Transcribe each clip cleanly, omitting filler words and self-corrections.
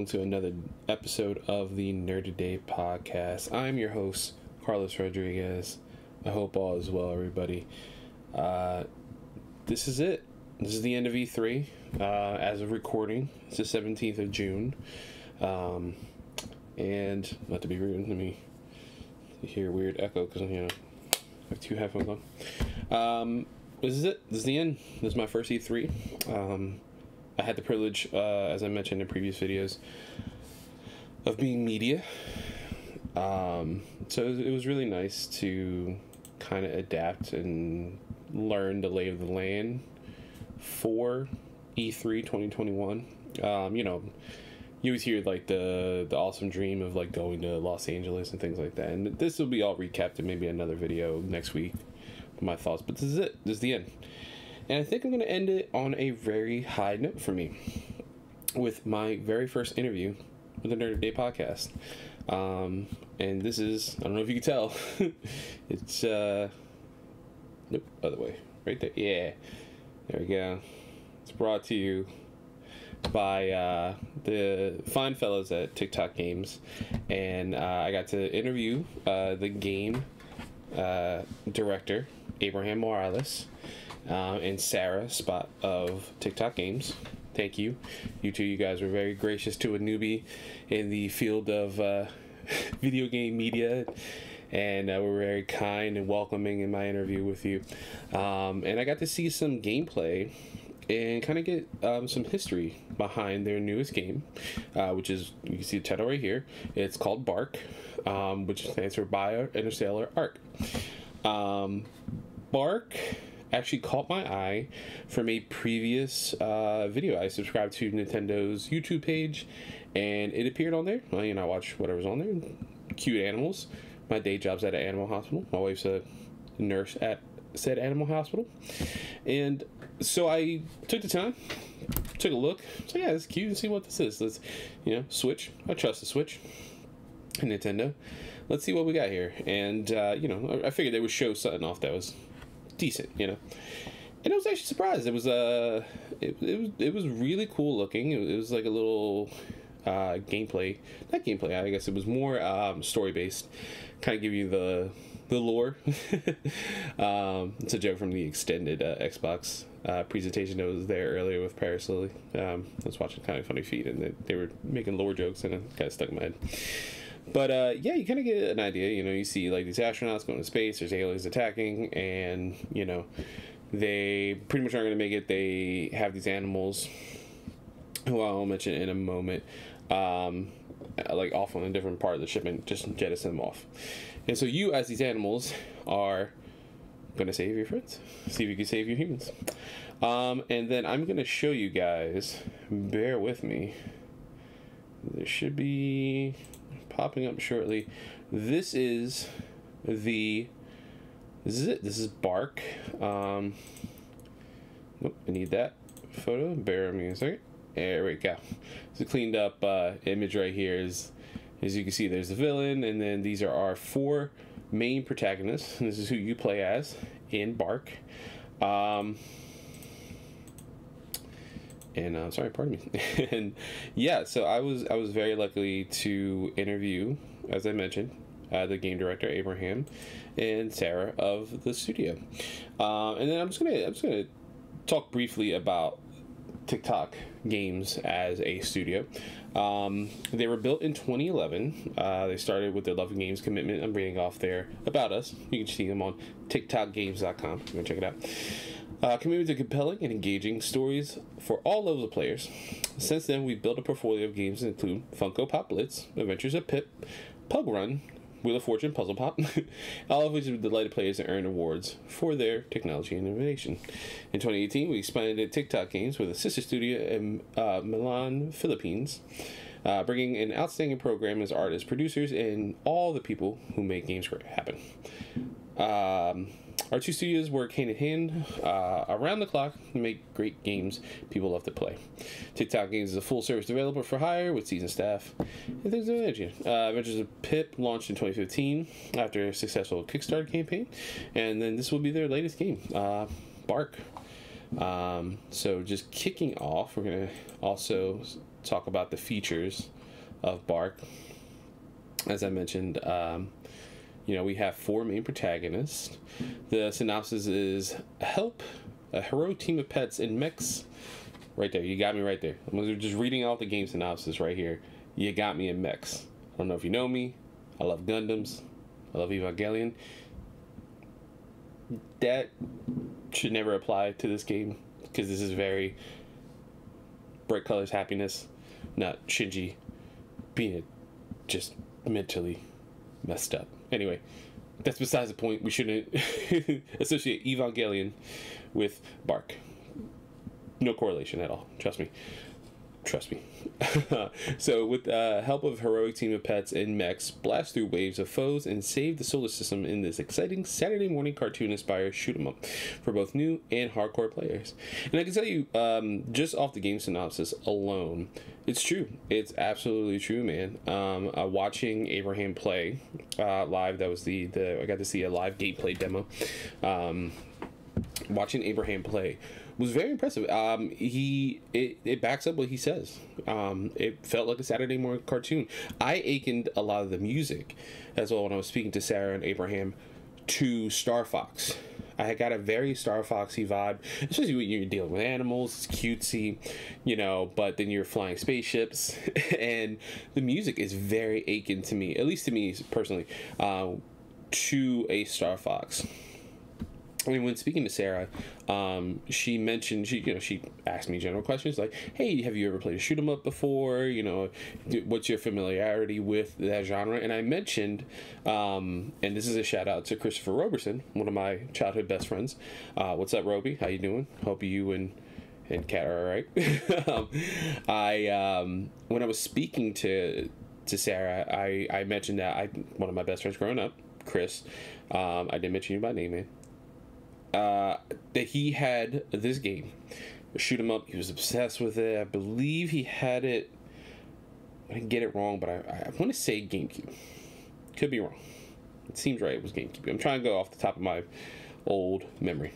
welcome to another episode of the Nerd Today podcast. I'm your host, Carlos Rodriguez. I hope all is well, everybody. This is it. This is the end of E3. As of recording, it's the 17th of June. And, not to be rude, let me hear a weird echo because, I have two headphones on. This is it. This is the end. This is my first E3. I had the privilege, as I mentioned in previous videos, of being media. So it was really nice to kind of adapt and learn the lay of the land for E3 2021. You always hear like the awesome dream of like going to Los Angeles and things like that. And this will be all recapped in maybe another video next week with my thoughts. But this is it. This is the end. And I think I'm going to end it on a very high note for me with my very first interview with the Nerd Day podcast. And this is, I don't know if you can tell, it's, nope, other way, right there. Yeah, there we go. It's brought to you by the fine fellows at Tic Toc Games. And I got to interview the game director, Abraham Morales. And Sara Spot of Tic Toc Games. Thank you. You guys were very gracious to a newbie in the field of video game media, and were very kind and welcoming in my interview with you. And I got to see some gameplay and kind of get some history behind their newest game, which is, you can see the title right here. It's called B.ARK, which stands for Bio Interstellar Arc. B.ARK actually caught my eye from a previous video. I subscribed to Nintendo's YouTube page, and it appeared on there. I watch whatever's on there. Cute animals. My day job's at an animal hospital. My wife's a nurse at said animal hospital. And so I took the time, took a look. So yeah, it's cute. Let's see what this is. Let's, Switch. I trust the Switch. Nintendo. Let's see what we got here. And, I figured they would show something off that was decent, and I was actually surprised. It was it was really cool looking. It was like a little not gameplay, I guess it was more story based, kind of give you the lore. It's a joke from the extended Xbox presentation that was there earlier with Paris Lily. I was watching Kind of Funny Feet, and they were making lore jokes, and it kind of stuck in my head. But, yeah, you kind of get an idea. You see, like, these astronauts going to space, there's aliens attacking, and, they pretty much aren't going to make it. They have these animals, who I'll mention in a moment, like, off on a different part of the ship and just jettison them off. And so you, as these animals, are going to save your friends. See if you can save your humans. And then I'm going to show you guys, bear with me. There should be popping up shortly. This is it. This is B.ARK. Nope, I need that photo. Bear with me a second. There we go. It's a cleaned up image right here. As you can see, there's the villain, and then these are our four main protagonists. And this is who you play as in B.ARK. And sorry, pardon me. And yeah, so I was very lucky to interview, as I mentioned, the game director Abraham and Sara of the studio. And then I'm just gonna talk briefly about Tic Toc Games as a studio. They were built in 2011. They started with their love of games commitment. I'm reading off their About Us. You can see them on TicTocGames.com. Go check it out. Committed to compelling and engaging stories for all levels of players. Since then, we've built a portfolio of games that include Funko Pop Blitz, Adventures of Pip, Pug Run, Wheel of Fortune, Puzzle Pop, all of which have delighted players and earned awards for their technology and innovation. In 2018, we expanded Tic Toc Games with a sister studio in Milan, Philippines, bringing an outstanding program as artists, producers, and all the people who make games great happen. Our two studios work hand in hand around the clock to make great games people love to play. Tic Toc Games is a full-service developer for hire with seasoned staff and things of that nature. Adventures of Pip launched in 2015 after a successful Kickstarter campaign, and then this will be their latest game, B.ARK. So just kicking off, we're going to also talk about the features of B.ARK. As I mentioned, we have 4 main protagonists. The synopsis is: help a heroic team of pets in mechs. Right there, you got me right there. I'm just reading out the game synopsis right here. You got me in mechs. I don't know if you know me. I love Gundams. I love Evangelion. That should never apply to this game, because this is very bright colors, happiness, not Shinji being just mentally messed up. Anyway, that's besides the point. We shouldn't associate Evangelion with B.ARK. No correlation at all. Trust me. So with help of heroic team of pets and mechs, blast through waves of foes and save the solar system in this exciting Saturday morning cartoon-inspired shoot-'em-up for both new and hardcore players. And I can tell you, just off the game synopsis alone, it's true. It's absolutely true, man. Watching Abraham play live, that was I got to see a live gameplay demo. Watching Abraham play was very impressive. It backs up what he says. It felt like a Saturday morning cartoon. I akened a lot of the music as well when I was speaking to Sara and Abraham to Star Fox. I had got a very Star Foxy vibe, especially when you're dealing with animals. It's cutesy, but then you're flying spaceships, and the music is very akin to me, at least to me personally, to a Star Fox. I mean, when speaking to Sara, she mentioned, she asked me general questions like, hey, have you ever played a shoot 'em up before? What's your familiarity with that genre? And I mentioned, and this is a shout out to Christopher Roberson, one of my childhood best friends. What's up, Roby? How you doing? Hope you and Kat are all right. When I was speaking to Sara, I mentioned that one of my best friends growing up, Chris, I didn't mention you by name, man. That he had this game, shoot 'em up. He was obsessed with it. I believe he had it. I didn't get it wrong, but I want to say GameCube. Could be wrong. It seems right. It was GameCube. I'm trying to go off the top of my old memory,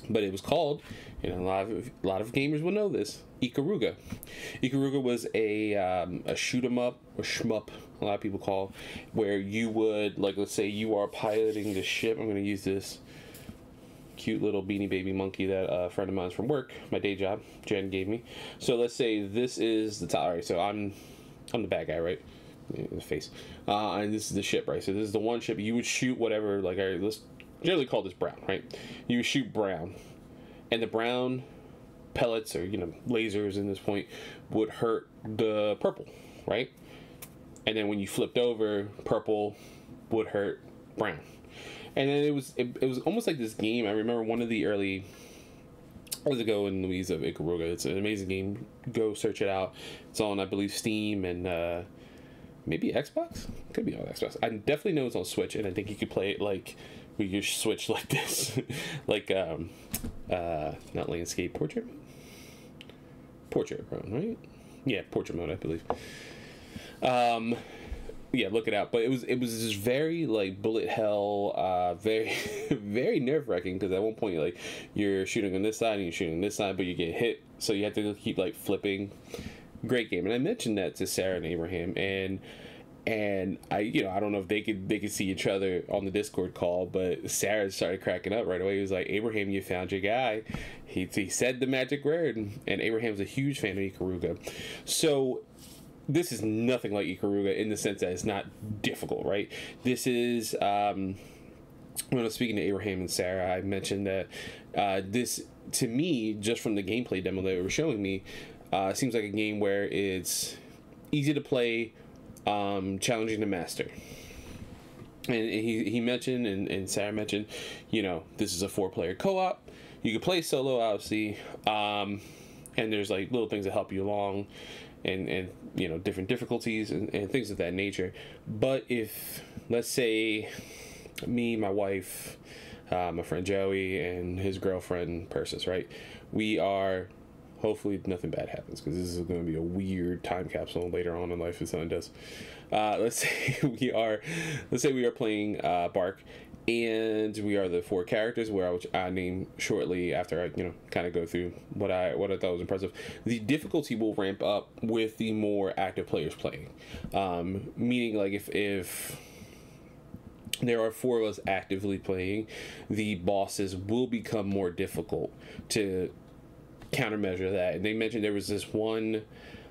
but it was called. A lot of gamers will know this. Ikaruga. Ikaruga was a shoot 'em up or shmup. A lot of people call, where you would, like, let's say you are piloting the ship. I'm going to use this cute little Beanie Baby monkey that a friend of mine's from work, my day job, Jen gave me. So let's say this is the top. Right, so I'm the bad guy, right? In the face. And this is the ship, right? So this is the one ship. You would shoot whatever, like, let's generally call this brown, right? You would shoot brown, and the brown pellets or lasers in this point would hurt the purple, right? And then when you flipped over, purple would hurt brown. And then it was almost like this game. I remember one of the early years ago in Louise of Ikaruga. It's an amazing game. Go search it out. It's on, I believe, Steam and maybe Xbox. Could be on Xbox. I definitely know it's on Switch, and I think you could play it like with your Switch like this, like not landscape, portrait mode, right? Yeah, portrait mode, I believe. Yeah, look it out. But it was just very like bullet hell, very very nerve wracking, because at one point you're shooting on this side and you're shooting on this side, but you get hit, so you have to keep like flipping. Great game, and I mentioned that to Sara and Abraham, and I don't know if they could see each other on the Discord call, but Sara started cracking up right away. He was like, Abraham, you found your guy. He said the magic word, and Abraham's a huge fan of Ikaruga. So this is nothing like Ikaruga in the sense that it's not difficult, right? This is, when I was speaking to Abraham and Sara, I mentioned that this, to me, just from the gameplay demo they were showing me, seems like a game where it's easy to play, challenging to master. And he mentioned, and Sara mentioned, this is a 4-player co-op. You can play solo, obviously, and there's like little things that help you along, and different difficulties and things of that nature. But if, let's say, me, my wife, my friend Joey, and his girlfriend Persis, right, we are, hopefully nothing bad happens, because this is going to be a weird time capsule later on in life if something does. Let's say we are playing B.ARK, and we are the 4 characters, which I name shortly after I kind of go through what I thought was impressive. The difficulty will ramp up with the more active players playing, meaning like if there are 4 of us actively playing, the bosses will become more difficult to countermeasure that. And they mentioned there was this one,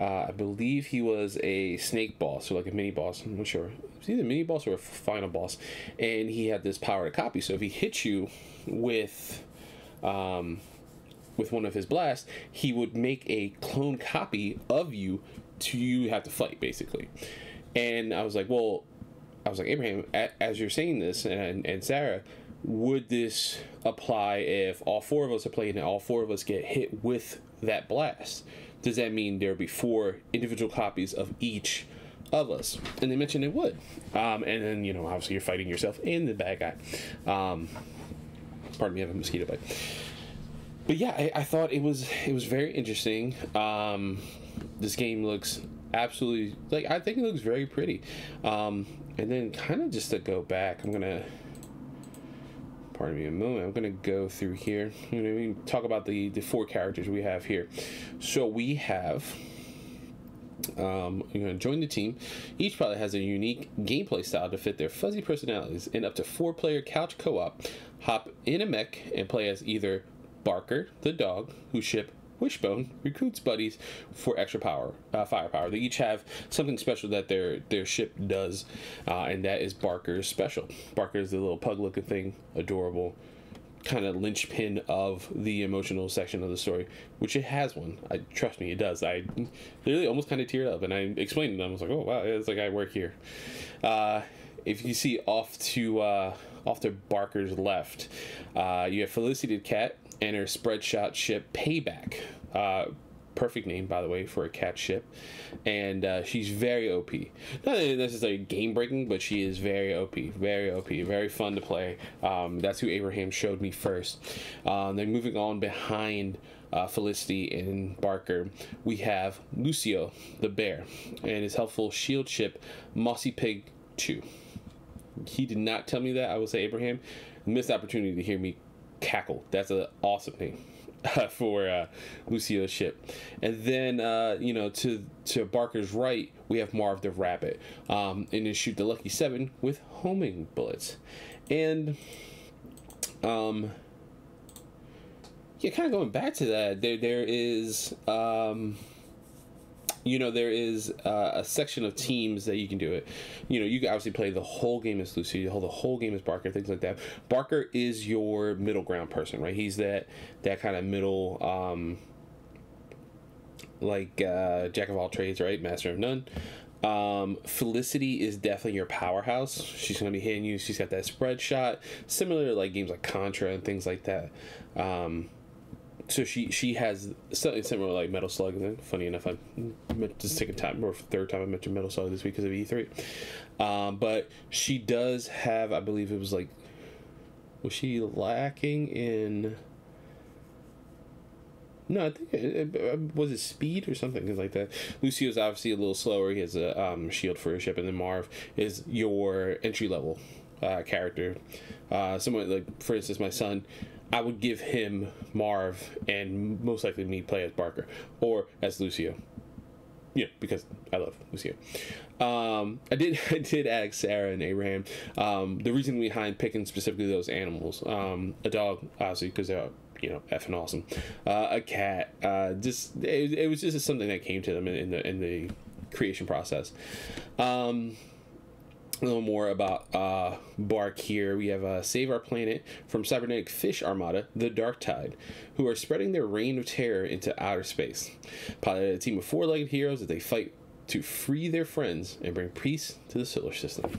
I believe he was a snake boss, or like a mini boss, I'm not sure. It was either a mini boss or a final boss. And he had this power to copy. So if he hits you with one of his blasts, he would make a clone copy of you you have to fight, basically. And I was like, Abraham, as you're saying this, and Sarah, would this apply if all 4 of us are playing and all 4 of us get hit with that blast? Does that mean there would be 4 individual copies of each of us? And they mentioned it would. And then, obviously you're fighting yourself and the bad guy. Pardon me, I have a mosquito bite. But yeah, I thought it was very interesting. This game looks absolutely, I think it looks very pretty. And then kind of just to go back, pardon me a moment, I'm gonna go through here. We talk about the 4 characters we have here. So we have, you're gonna join the team. Each pilot has a unique gameplay style to fit their fuzzy personalities. In up to 4-player couch co-op, hop in a mech and play as either Barker, the dog, whose ship Wishbone recruits buddies for extra firepower. They each have something special that their ship does, and that is Barker's special. Barker is the little pug-looking thing, adorable, kind of linchpin of the emotional section of the story, which it has one. Trust me, it does. I literally almost kind of teared up, and I explained to them. I was like, "Oh wow, it's like I work here." If you see off to Barker's left, you have Felicity the cat and her spread shot ship Payback. Perfect name, by the way, for a cat ship. And she's very OP. Not necessarily game breaking, but she is very OP. Very OP. Very fun to play. That's who Abraham showed me first. Then moving on behind Felicity and Barker, we have Lucio the bear and his helpful shield ship Mossy Pig 2. He did not tell me that. I will say, Abraham, missed opportunity to hear me cackle. That's an awesome name for Lucio's ship. And then to Barker's right, we have Marv the rabbit, and then shoot the Lucky 7 with homing bullets. And kind of going back to that, there is a section of teams that you can do it. You can obviously play the whole game as Lucy, the whole game as Barker, things like that. Barker is your middle ground person, right? He's that kind of middle, jack of all trades, right? Master of none. Felicity is definitely your powerhouse. She's going to be hitting you. She's got that spread shot, similar to like games like Contra and things like that. So she has something similar like Metal Slug. And then, funny enough, I meant to second time or third time I mentioned Metal Slug this week because of E3. But she does have, I believe it was like, was she lacking in? No, I think was it speed or something like that. Lucio's obviously a little slower. He has a shield for his ship, and then Marv is your entry level character. Someone like, for instance, my son, I would give him Marv and most likely me play as Barker or as Lucio. Yeah, because I love Lucio. I did ask Sara and Abraham the reason behind picking specifically those animals. A dog, obviously, because they're effing awesome. A cat, it was just something that came to them in the creation process. A little more about B.ARK here. We have Save Our Planet from cybernetic fish armada, the Dark Tide, who are spreading their reign of terror into outer space. Piloted a team of 4-legged heroes as they fight to free their friends and bring peace to the solar system.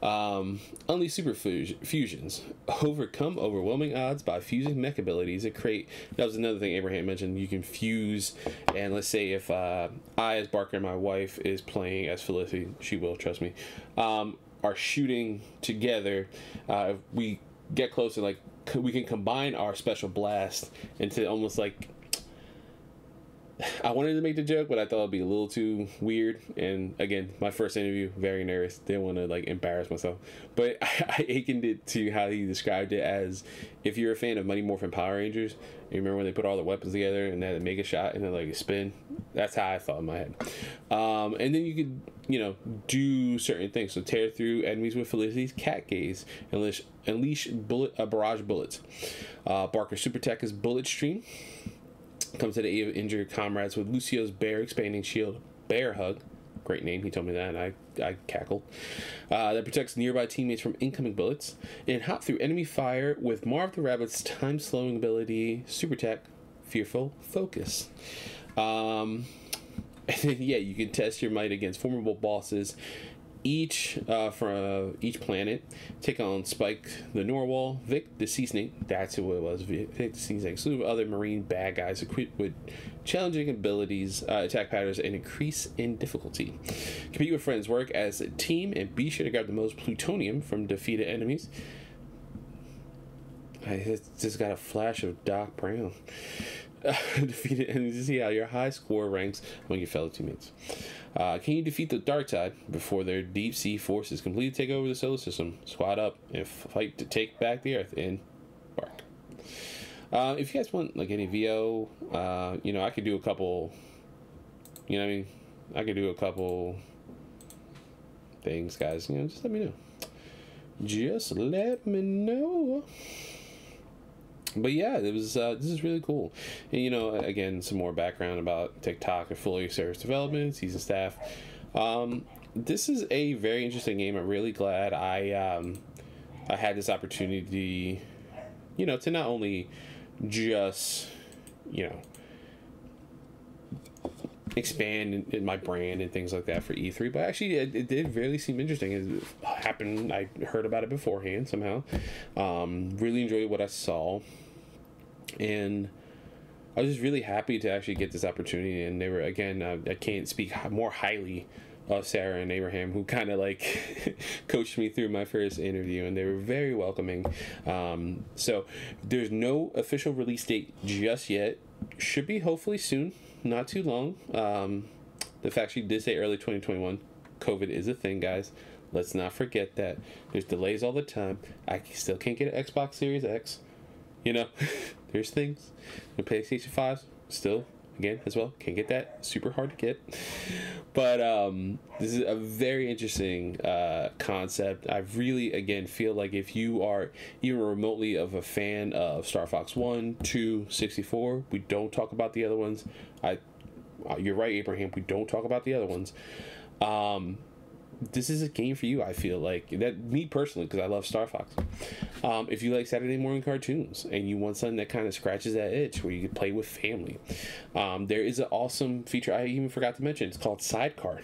Unleash super fusions. Overcome overwhelming odds by fusing mech abilities that create... That was another thing Abraham mentioned. You can fuse, and let's say if I, as Barker, and my wife is playing as Felicity, she will, trust me, are shooting together, if we get closer, like, we can combine our special blast into almost like... I wanted to make the joke, but I thought it'd be a little too weird. And again, my first interview, very nervous. Didn't want to like embarrass myself. But I akened it to how he described it as, if you're a fan of Mighty Morphin Power Rangers, you remember when they put all the weapons together and they had to make a shot and then like a spin? That's how I thought in my head. And then you could, you know, do certain things. So tear through enemies with Felicity's cat gaze, unleash barrage bullets. Barker's super tech is Bullet Stream. Comes to the aid of injured comrades with Lucio's bear expanding shield, Bear Hug. Great name, he told me that, and I cackled. That protects nearby teammates from incoming bullets. And hop through enemy fire with Marv the Rabbit's time-slowing ability, Super Tech, Fearful Focus. And then, yeah, you can test your might against formidable bosses, each from each planet. Take on Spike the Norwal, Vic the Sea Snake, that's who it was, Vic the Sea Snake, slew of other marine bad guys equipped with challenging abilities, attack patterns, and increase in difficulty. Compete with friends, work as a team, and be sure to grab the most plutonium from defeated enemies. I just got a flash of Doc Brown. Defeated enemies to see how your high score ranks among your fellow teammates. Can you defeat the dark side before their deep sea forces completely take over the solar system? Squad up and fight to take back the Earth in B.ARK. If you guys want like any VO, you know, I could do a couple. You know what I mean? I could do a couple things, guys. You know, just let me know. Just let me know. But yeah, it was this is really cool. And you know, again, some more background about Tic Toc and Fully Service Development, season staff. This is a very interesting game. I'm really glad I had this opportunity, you know, to not only just, you know, expand in my brand and things like that for E3, but actually it did really seem interesting. It happened, I heard about it beforehand somehow. Really enjoyed what I saw, and I was just really happy to actually get this opportunity. And they were, again, I can't speak more highly of Sara and Abraham, who kind of like coached me through my first interview, and they were very welcoming. So there's no official release date just yet. Should be hopefully soon, not too long. The fact she did say early 2021. COVID is a thing, guys. Let's not forget that. There's delays all the time. I still can't get an Xbox Series X. You know, there's things. The PlayStation 5 still, again, as well, can't get that. Super hard to get. But this is a very interesting concept. I really, again, feel like if you are even remotely of a fan of Star Fox 1, 2, 64, we don't talk about the other ones. You're right, Abraham, we don't talk about the other ones. This is a game for you, I feel like. That, me personally, because I love Star Fox. If you like Saturday morning cartoons and you want something that kind of scratches that itch where you can play with family, there is an awesome feature I even forgot to mention. It's called Sidecar.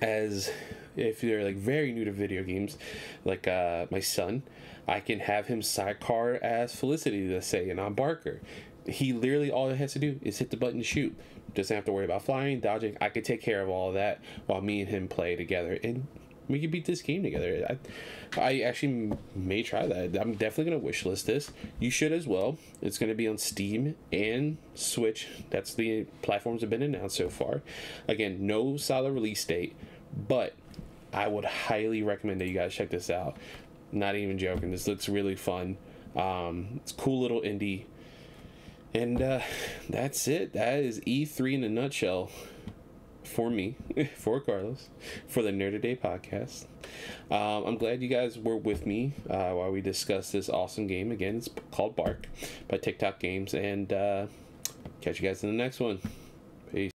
As if you're like very new to video games, like my son, I can have him sidecar as Felicity, let's say, and I'm Barker. He literally, all he has to do is hit the button to shoot. Doesn't have to worry about flying, dodging. I could take care of all of that while me and him play together, and we could beat this game together. I actually may try that. I'm definitely going to wishlist this. You should as well. It's going to be on Steam and Switch. That's the platforms that have been announced so far. Again, no solid release date, but I would highly recommend that you guys check this out. Not even joking. This looks really fun. It's a cool little indie. And that's it. That is E3 in a nutshell for me, for Carlos, for the Nerd Today podcast. I'm glad you guys were with me while we discussed this awesome game. Again, it's called B.ARK by Tic Toc Games. And catch you guys in the next one. Peace.